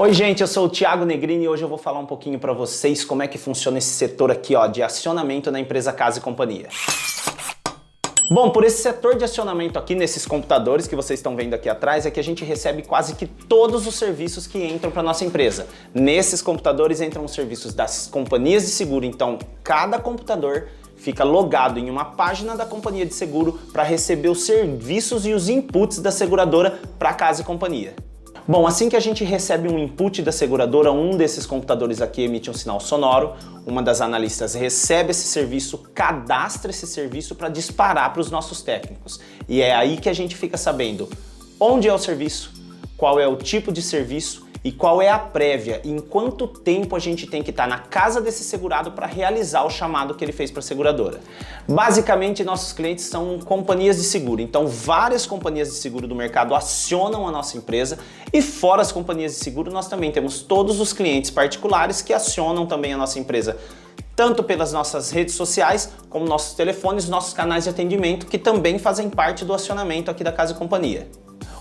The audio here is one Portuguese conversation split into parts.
Oi gente, eu sou o Thiago Negrini e hoje eu vou falar um pouquinho para vocês como é que funciona esse setor aqui de acionamento na empresa Casa e Companhia. Bom, por esse setor de acionamento aqui nesses computadores que vocês estão vendo aqui atrás é que a gente recebe quase que todos os serviços que entram para nossa empresa. Nesses computadores entram os serviços das companhias de seguro, então cada computador fica logado em uma página da companhia de seguro para receber os serviços e os inputs da seguradora para Casa e Companhia. Bom, assim que a gente recebe um input da seguradora, um desses computadores aqui emite um sinal sonoro, uma das analistas recebe esse serviço, cadastra esse serviço para disparar para os nossos técnicos. E é aí que a gente fica sabendo onde é o serviço, qual é o tipo de serviço e qual é a prévia, em quanto tempo a gente tem que estar na casa desse segurado para realizar o chamado que ele fez para a seguradora. Basicamente, nossos clientes são companhias de seguro, então várias companhias de seguro do mercado acionam a nossa empresa e fora as companhias de seguro nós também temos todos os clientes particulares que acionam também a nossa empresa, tanto pelas nossas redes sociais, como nossos telefones, nossos canais de atendimento, que também fazem parte do acionamento aqui da Casa e Companhia.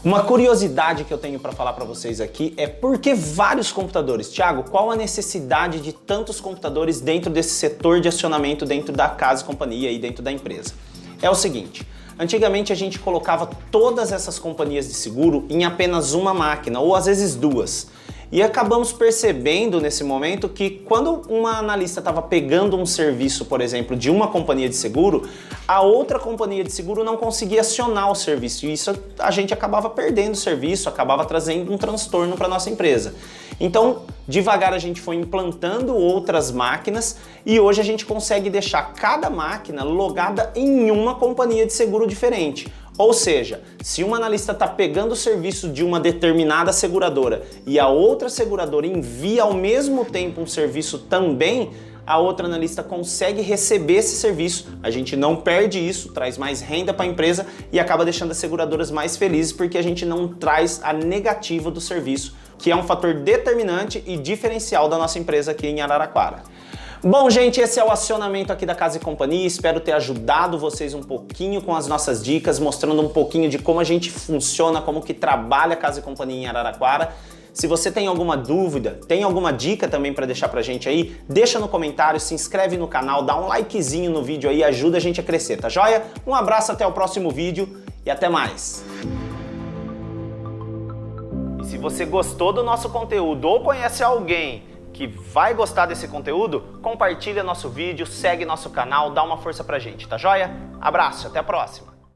Uma curiosidade que eu tenho para falar para vocês aqui é por que vários computadores? Thiago, qual a necessidade de tantos computadores dentro desse setor de acionamento dentro da Casa e Companhia e dentro da empresa? É o seguinte, antigamente a gente colocava todas essas companhias de seguro em apenas uma máquina ou às vezes duas. E acabamos percebendo nesse momento que quando uma analista estava pegando um serviço, por exemplo, de uma companhia de seguro, a outra companhia de seguro não conseguia acionar o serviço e isso a gente acabava perdendo o serviço, acabava trazendo um transtorno para a nossa empresa. Então, devagar a gente foi implantando outras máquinas e hoje a gente consegue deixar cada máquina logada em uma companhia de seguro diferente. Ou seja, se uma analista está pegando o serviço de uma determinada seguradora e a outra seguradora envia ao mesmo tempo um serviço também, a outra analista consegue receber esse serviço, a gente não perde isso, traz mais renda para a empresa e acaba deixando as seguradoras mais felizes porque a gente não traz a negativa do serviço, que é um fator determinante e diferencial da nossa empresa aqui em Araraquara. Bom, gente, esse é o acionamento aqui da Casa e Companhia, espero ter ajudado vocês um pouquinho com as nossas dicas, mostrando um pouquinho de como a gente funciona, como que trabalha a Casa e Companhia em Araraquara. Se você tem alguma dúvida, tem alguma dica também para deixar pra gente aí, deixa no comentário, se inscreve no canal, dá um likezinho no vídeo aí, ajuda a gente a crescer, tá joia? Um abraço, até o próximo vídeo e até mais! E se você gostou do nosso conteúdo ou conhece alguém que vai gostar desse conteúdo, compartilha nosso vídeo, segue nosso canal, dá uma força pra gente, tá joia? Abraço, até a próxima!